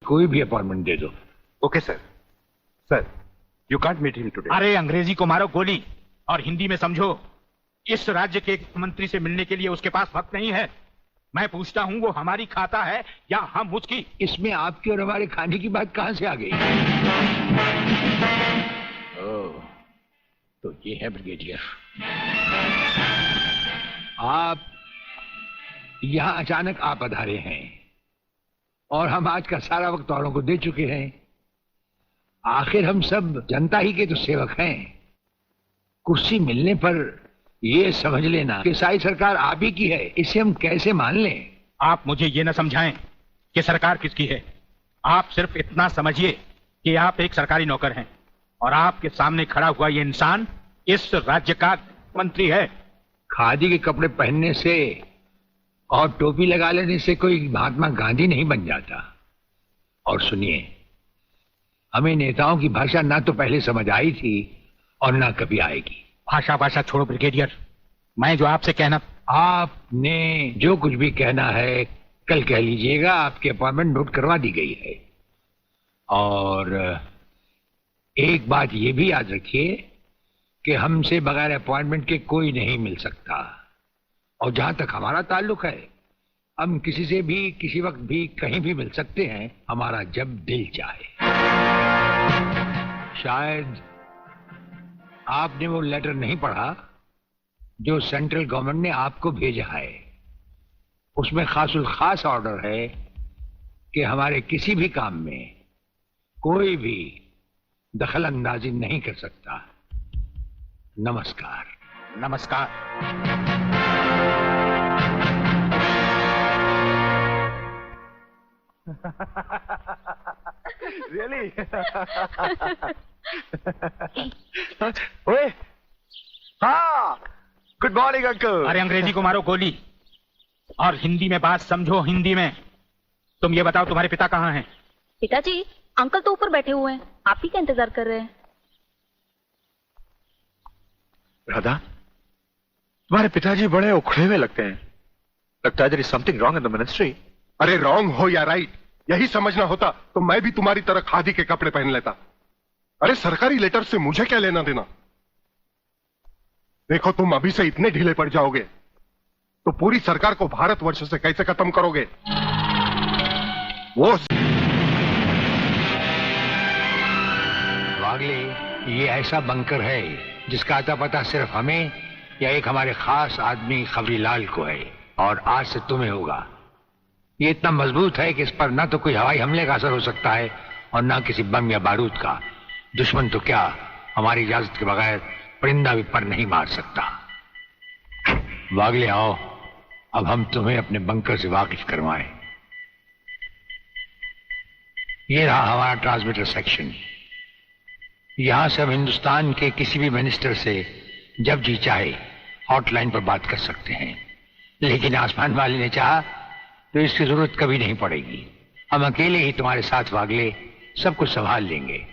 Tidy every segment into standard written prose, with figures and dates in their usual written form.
कोई भी अपॉइंटमेंट दे दो। Okay sir. Sir, you can't meet him today. अरे अंग्रेजी को मारो गोली और हिंदी में समझो। इस राज्य के मंत्री से मिलने के लिए उसके पास वक्त नहीं है। मैं पूछता हूँ वो हमारी खाता है या हम उसकी? इसमें आपकी और हमारे खाने की बात कहां से आ गई? ओह, तो ये है ब्रिगेडियर। आप यहां अचानक आ पधारे हैं और हम आज का सारा वक्त औरों को दे चुके हैं। आखिर हम सब जनता ही के तो सेवक हैं। कुर्सी मिलने पर ये समझ लेना कि सारी सरकार आप ही की है, इसे हम कैसे मान लें? आप मुझे ये न समझाएं कि सरकार किसकी है। आप सिर्फ इतना समझिए कि आप एक सरकारी नौकर हैं और आपके सामने खड़ा हुआ ये इंसान इस राज्य का मंत्री है। खादी के कपड़े पहनने से और टोपी लगा लेने से कोई महात्मा गांधी नहीं बन जाता। और सुनिए, हमें नेताओं की भाषा ना तो पहले समझ आई थी और ना कभी आएगी। भाषा छोड़ो ब्रिगेडियर, मैं जो आपसे कहना। आपने जो कुछ भी कहना है कल कह लीजिएगा। आपकी अपॉइंटमेंट नोट करवा दी गई है। और एक बात ये भी याद रखिए कि हमसे बगैर अपॉइंटमेंट के कोई नहीं मिल सकता। और जहां तक हमारा ताल्लुक है, हम किसी से भी किसी वक्त भी कहीं भी मिल सकते हैं, हमारा जब दिल चाहे। शायद आपने वो लेटर नहीं पढ़ा जो सेंट्रल गवर्नमेंट ने आपको भेजा है। उसमें खासुल खास ऑर्डर है कि हमारे किसी भी काम में कोई भी दखल अंदाजी नहीं कर सकता। नमस्कार। नमस्कार। Really? ओए, हाँ, गुड मॉर्निंग अंकल। अरे अंग्रेजी को मारो गोली और हिंदी में बात समझो। हिंदी में तुम ये बताओ तुम्हारे पिता कहाँ हैं? पिताजी, अंकल तो ऊपर बैठे हुए हैं, आप ही का इंतजार कर रहे हैं। राधा, तुम्हारे पिताजी बड़े उखड़े हुए लगते हैं। लगता है there is something wrong in the ministry। अरे रॉन्ग हो या राइट, यही समझना होता तो मैं भी तुम्हारी तरह खादी के कपड़े पहन लेता। अरे सरकारी लेटर से मुझे क्या लेना देना? देखो, तुम अभी से इतने ढीले पड़ जाओगे तो पूरी सरकार को भारतवर्ष से कैसे खत्म करोगे? वो वागले, ये ऐसा बंकर है जिसका अता पता सिर्फ हमें या एक हमारे खास आदमी खबरीलाल को है, और आज से तुम्हें होगा। ये इतना मजबूत है कि इस पर ना तो कोई हवाई हमले का असर हो सकता है और ना किसी बम या बारूद का। दुश्मन तो क्या, हमारी इजाजत के बगैर परिंदा भी पर नहीं मार सकता। वागले आओ, अब हम तुम्हें अपने बंकर से वाकिफ करवाएं। ये रहा हमारा ट्रांसमीटर सेक्शन। यहां से हम हिंदुस्तान के किसी भी मिनिस्टर से जब जी चाहे हॉटलाइन पर बात कर सकते हैं। लेकिन आसमान वाले ने चाहा तो इसकी जरूरत कभी नहीं पड़ेगी। हम अकेले ही तुम्हारे साथ वागले सब कुछ संभाल लेंगे।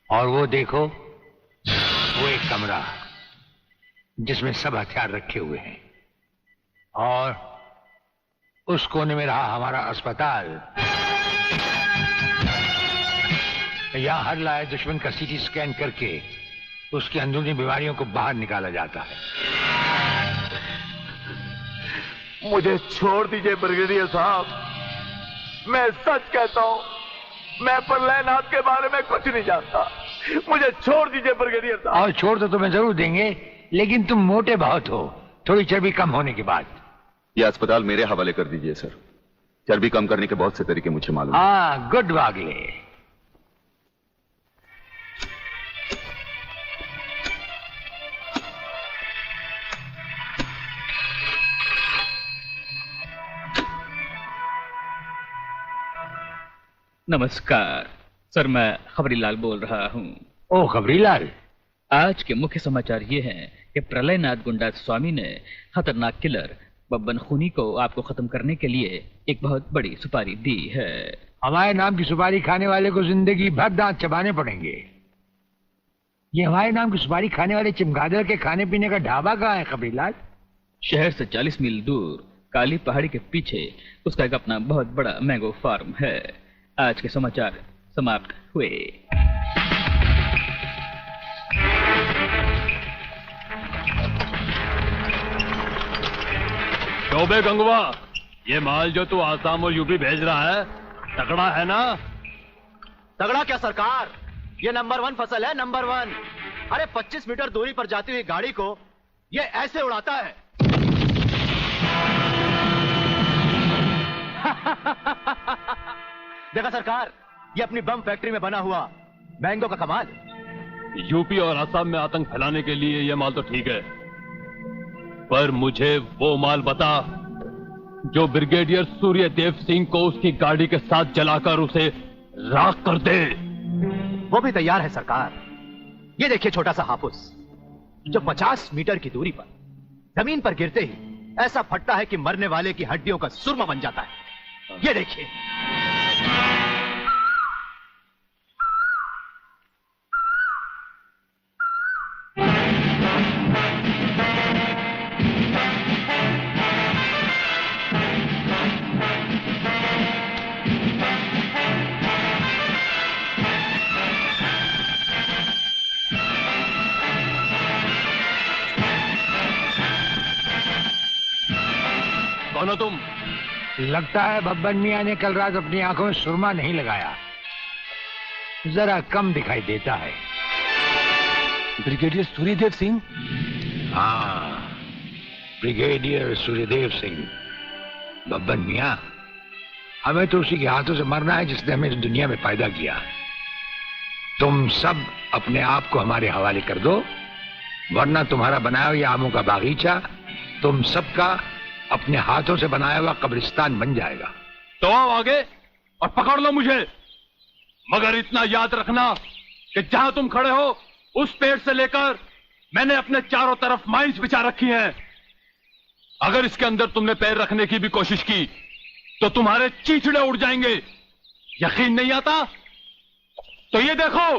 और वो देखो, वो एक कमरा जिसमें सब हथियार रखे हुए हैं, और उस कोने में रहा हमारा अस्पताल। यहां हर लाए दुश्मन का सीटी स्कैन करके उसकी अंदरूनी बीमारियों को बाहर निकाला जाता है। मुझे छोड़ दीजिए ब्रिगेडियर साहब, मैं सच कहता हूँ, मैं प्रलयनाथ के बारे में कुछ नहीं जानता। मुझे छोड़ दीजिए ब्रिगेडियर साहब। और छोड़ तो तुम्हें जरूर देंगे, लेकिन तुम मोटे बहुत हो, थोड़ी चर्बी कम होने के बाद। यह अस्पताल मेरे हवाले कर दीजिए सर। चर्बी कम करने के बहुत से तरीके मुझे मालूम है। हाँ, गुड वागले। नमस्कार सर, मैं खबरीलाल बोल रहा हूँ। ओ खबरीलाल, आज के मुख्य समाचार ये हैं कि प्रलयनाथ गुंडा स्वामी ने खतरनाक किलर बब्बन खूनी को आपको खत्म करने के लिए एक बहुत बड़ी सुपारी दी है। हमारे नाम की सुपारी खाने वाले को जिंदगी भर दांत चबाने पड़ेंगे। ये हमारे नाम की सुपारी खाने वाले चमगादड़ के खाने पीने का ढाबा कहाँ है खबरीलाल? शहर से 40 मील दूर काली पहाड़ी के पीछे उसका एक अपना बहुत बड़ा मैंगो फार्म है। आज के समाचार समाप्त हुए। चौबे गंगवा, ये माल जो तू आसाम और यूपी भेज रहा है तगड़ा है ना? तगड़ा क्या सरकार, ये नंबर 1 फसल है, नंबर 1। अरे 25 मीटर दूरी पर जाती हुई गाड़ी को ये ऐसे उड़ाता है। देखा सरकार, ये अपनी बम फैक्ट्री में बना हुआ मैंगो का कमाल। यूपी और असम में आतंक फैलाने के लिए ये माल तो ठीक है, पर मुझे वो माल बता जो ब्रिगेडियर सूर्यदेव सिंह को उसकी गाड़ी के साथ जलाकर उसे राख कर दे। वो भी तैयार है सरकार। ये देखिए छोटा सा हाफुस जो 50 मीटर की दूरी पर जमीन पर गिरते ही ऐसा फटता है कि मरने वाले की हड्डियों का सुरमा बन जाता है। ये देखिए। कौन हो तुम? लगता है बब्बन मियां ने कल रात अपनी आंखों में सुरमा नहीं लगाया, जरा कम दिखाई देता है। ब्रिगेडियर सूर्यदेव सिंह? हाँ, ब्रिगेडियर सूर्यदेव सिंह। बब्बन मियां, हमें तो उसी के हाथों से मरना है जिसने हमें इस दुनिया में पैदा किया। तुम सब अपने आप को हमारे हवाले कर दो, वरना तुम्हारा बनाया हुआ आमों का बागीचा तुम सबका अपने हाथों से बनाया हुआ कब्रिस्तान बन जाएगा। तो आओ आगे और पकड़ लो मुझे, मगर इतना याद रखना कि जहां तुम खड़े हो उस पेड़ से लेकर मैंने अपने चारों तरफ माइंस बिछा रखी हैं। अगर इसके अंदर तुमने पैर रखने की भी कोशिश की तो तुम्हारे चीचड़े उड़ जाएंगे। यकीन नहीं आता तो ये देखो।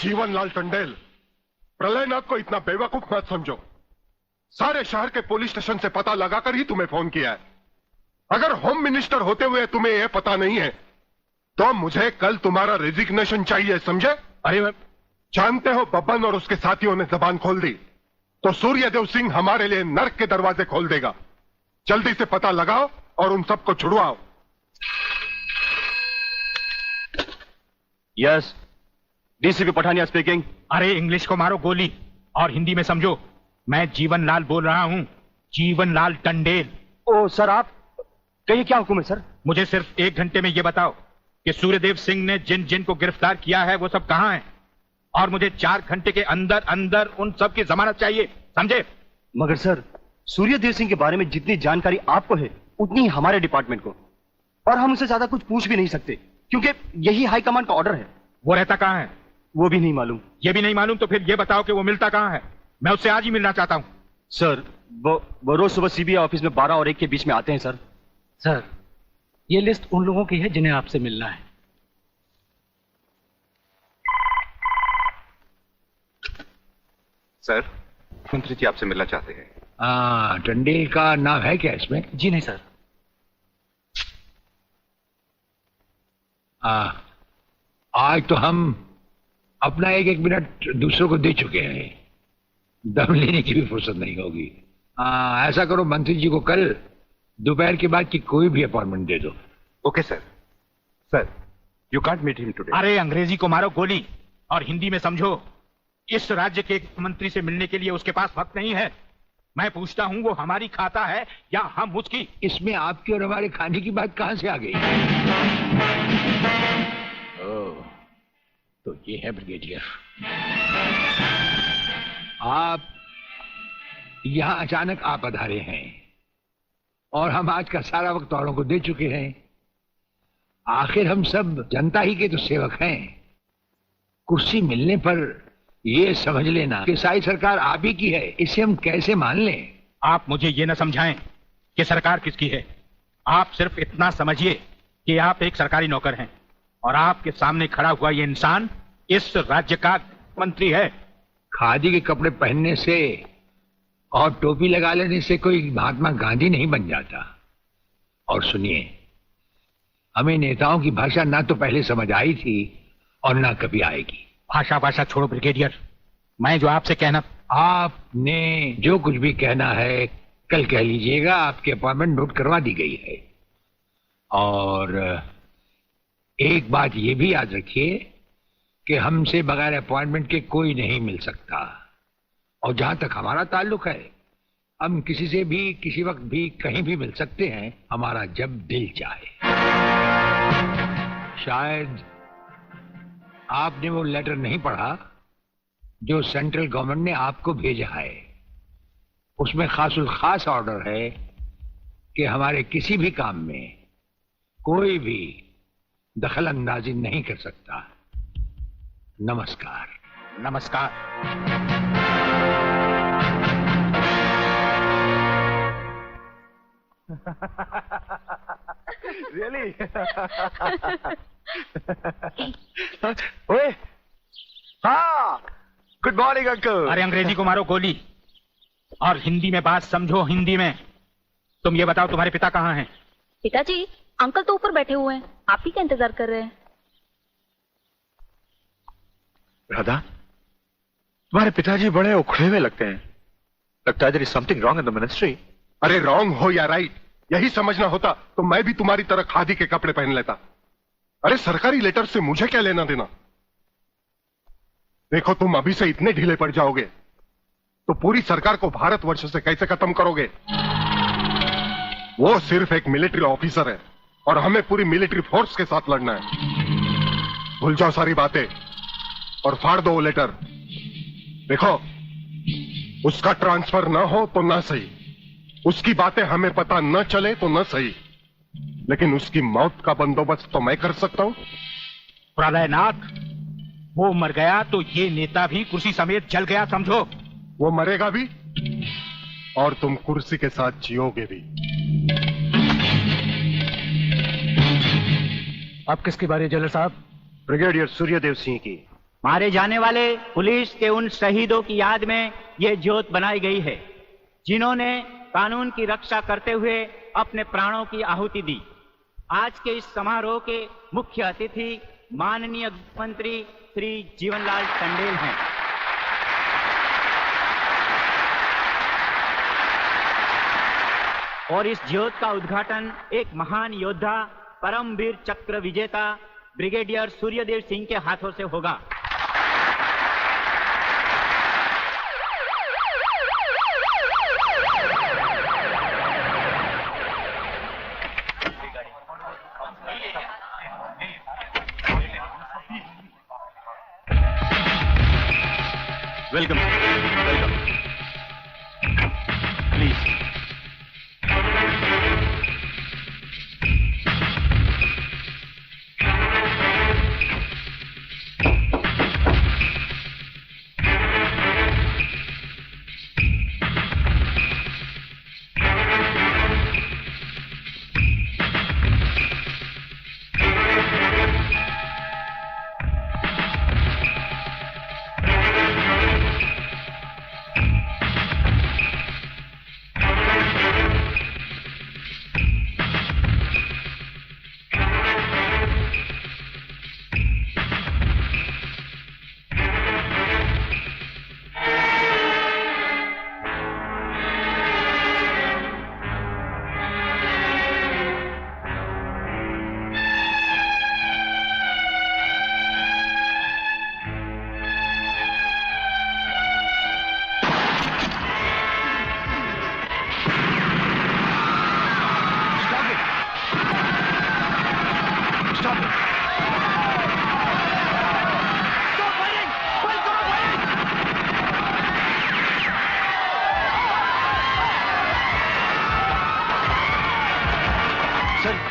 जीवनलाल टंडेल, प्रलयनाथ को इतना बेवकूफ मत समझो। सारे शहर के पुलिस स्टेशन से पता लगाकर ही तुम्हें फोन किया है। अगर होम मिनिस्टर होते हुए तुम्हें यह पता नहीं है तो मुझे कल तुम्हारा रेजिग्नेशन चाहिए, समझे? अरे मैं जानते हो बब्बन और उसके साथियों ने जबान खोल दी तो सूर्यदेव सिंह हमारे लिए नर्क के दरवाजे खोल देगा। जल्दी से पता लगाओ और उन सबको छुड़वाओ। Yes, DCP Pathania speaking. अरे इंग्लिश को मारो गोली और हिंदी में समझो। मैं जीवनलाल बोल रहा हूँ, जीवनलाल टंडेल। ओ सर, आप कहिए, क्या हुक्म है सर? मुझे सिर्फ 1 घंटे में ये बताओ कि सूर्यदेव सिंह ने जिन जिन को गिरफ्तार किया है वो सब कहाँ हैं, और मुझे 4 घंटे के अंदर अंदर उन सब की जमानत चाहिए, समझे? मगर सर, सूर्यदेव सिंह के बारे में जितनी जानकारी आपको है उतनी ही हमारे डिपार्टमेंट को, और हम उसे ज्यादा कुछ पूछ भी नहीं सकते क्योंकि यही हाई कमांड का ऑर्डर है। वो रहता कहाँ है? वो भी नहीं मालूम। ये भी नहीं मालूम तो फिर ये बताओ कि वो मिलता कहाँ है? मैं उससे आज ही मिलना चाहता हूँ। सर, वो रोज सुबह सीबीआई ऑफिस में 12 और 1 के बीच में आते हैं सर। सर, ये लिस्ट उन लोगों की है जिन्हें आपसे मिलना है। सर, मंत्री जी आपसे मिलना चाहते हैं। हाँ, टंडेल का नाम है क्या इसमें? जी नहीं सर। आज तो हम अपना 1-1 मिनट दूसरों को दे चुके हैं। दम लेने की भी फुर्सत नहीं होगी। ऐसा करो, मंत्री जी को कल दोपहर के बाद की कोई भी अपॉइंटमेंट दे दो। Okay sir. Sir, you can't meet him today. अरे अंग्रेजी को मारो गोली और हिंदी में समझो। इस राज्य के मंत्री से मिलने के लिए उसके पास वक्त नहीं है। मैं पूछता हूँ, वो हमारी खाता है या हम उसकी? इसमें आपकी और हमारे खाने की बात कहां से आ गई? ओह, तो ये है ब्रिगेडियर। आप यहां अचानक आ पधारे हैं और हम आज का सारा वक्त औरों को दे चुके हैं। आखिर हम सब जनता ही के तो सेवक हैं। कुर्सी मिलने पर ये समझ लेना कि सारी सरकार आप ही की है, इसे हम कैसे मान लें? आप मुझे ये न समझाएं कि सरकार किसकी है। आप सिर्फ इतना समझिए कि आप एक सरकारी नौकर हैं और आपके सामने खड़ा हुआ ये इंसान इस राज्य का मंत्री है। खादी के कपड़े पहनने से और टोपी लगा लेने से कोई महात्मा गांधी नहीं बन जाता। और सुनिए, हमें नेताओं की भाषा ना तो पहले समझ आई थी और ना कभी आएगी। भाषा छोड़ो ब्रिगेडियर, मैं जो आपसे कहना। आपने जो कुछ भी कहना है कल कह लीजिएगा। आपकी अपॉइंटमेंट नोट करवा दी गई है। और एक बात ये भी याद रखिए कि हमसे बगैर अपॉइंटमेंट के कोई नहीं मिल सकता। और जहां तक हमारा ताल्लुक है, हम किसी से भी किसी वक्त भी कहीं भी मिल सकते हैं, हमारा जब दिल चाहे। शायद आपने वो लेटर नहीं पढ़ा जो सेंट्रल गवर्नमेंट ने आपको भेजा है। उसमें खासुल खास ऑर्डर है कि हमारे किसी भी काम में कोई भी दखल अंदाजी नहीं कर सकता। नमस्कार। नमस्कार। Really? ओए, हाँ, गुड मॉर्निंग अंकल। अरे अंग्रेजी को मारो गोली और हिंदी में बात समझो। हिंदी में तुम ये बताओ, तुम्हारे पिता कहाँ हैं? पिताजी, अंकल तो ऊपर बैठे हुए हैं, आप ही का इंतजार कर रहे हैं। राधा, तुम्हारे पिताजी बड़े उखड़े हुए लगते हैं। लगता है there is something wrong in the ministry। अरे रॉन्ग हो या राइट, यही समझना होता तो मैं भी तुम्हारी तरह खादी के कपड़े पहन लेता। अरे सरकारी लेटर से मुझे क्या लेना देना? देखो, तुम अभी से इतने ढीले पड़ जाओगे तो पूरी सरकार को भारतवर्ष से कैसे खत्म करोगे? वो सिर्फ एक मिलिट्री ऑफिसर है और हमें पूरी मिलिट्री फोर्स के साथ लड़ना है। भूल जाओ सारी बातें और फाड़ दो वो लेटर। देखो, उसका ट्रांसफर ना हो तो ना सही, उसकी बातें हमें पता न चले तो न सही, लेकिन उसकी मौत का बंदोबस्त तो मैं कर सकता हूं। प्रलयनाथ, वो मर गया तो ये नेता भी कुर्सी समेत जल गया, समझो। वो मरेगा भी और तुम कुर्सी के साथ जियोगे भी। आप किसकी बारी है जनरल साहब? ब्रिगेडियर सूर्यदेव सिंह की। मारे जाने वाले पुलिस के उन शहीदों की याद में ये ज्योत बनाई गई है जिन्होंने कानून की रक्षा करते हुए अपने प्राणों की आहुति दी। आज के इस समारोह के मुख्य अतिथि माननीय मंत्री श्री जीवनलाल टंडेल हैं। और इस ज्योत का उद्घाटन एक महान योद्धा, परमवीर चक्र विजेता ब्रिगेडियर सूर्यदेव सिंह के हाथों से होगा। Welcome welcome. प्लीज।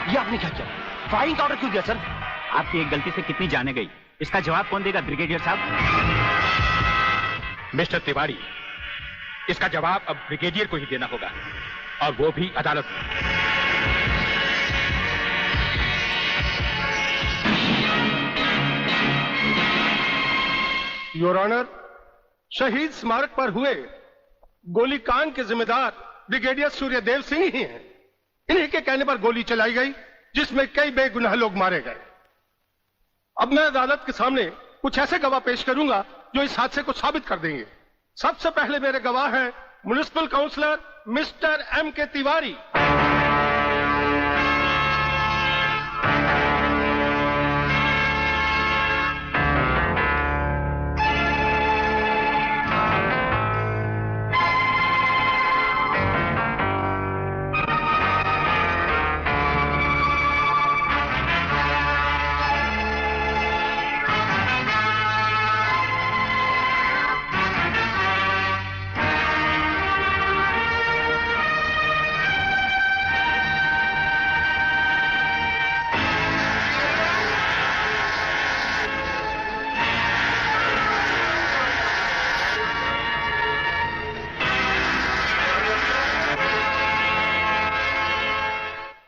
ये आपने क्या किया? फायरिंग का ऑर्डर क्यों दिया सर? आपकी एक गलती से कितनी जाने गई, इसका जवाब कौन देगा ब्रिगेडियर साहब? मिस्टर तिवारी, इसका जवाब अब ब्रिगेडियर को ही देना होगा, और वो भी अदालत में। योर ऑनर, शहीद स्मारक पर हुए गोलीकांड के जिम्मेदार ब्रिगेडियर सूर्यदेव सिंह ही हैं। इन्हीं के कहने पर गोली चलाई गई, जिसमें कई बेगुनाह लोग मारे गए। अब मैं अदालत के सामने कुछ ऐसे गवाह पेश करूंगा जो इस हादसे को साबित कर देंगे। सबसे पहले मेरे गवाह हैं municipal councillor mister M.K. Tiwari.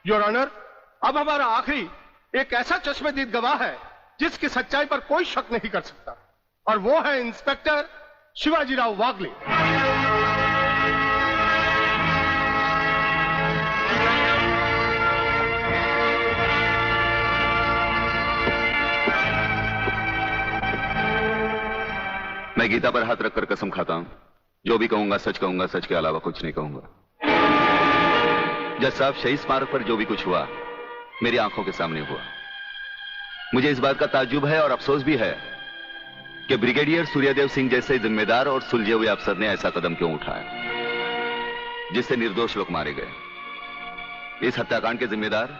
Your honour, अब हमारा आखिरी एक ऐसा चश्मदीद गवाह है जिसकी सच्चाई पर कोई शक नहीं कर सकता, और वो है इंस्पेक्टर शिवाजीराव वागले। मैं गीता पर हाथ रखकर कसम खाता हूं, जो भी कहूंगा सच कहूंगा, सच के अलावा कुछ नहीं कहूंगा। जज साहब, शहीद स्मारक पर जो भी कुछ हुआ मेरी आंखों के सामने हुआ। मुझे इस बात का ताज्जुब है और अफसोस भी है कि ब्रिगेडियर सूर्यदेव सिंह जैसे जिम्मेदार और सुलझे हुए अफसर ने ऐसा कदम क्यों उठाया जिससे निर्दोष लोग मारे गए। इस हत्याकांड के जिम्मेदार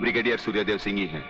ब्रिगेडियर सूर्यदेव सिंह ही हैं।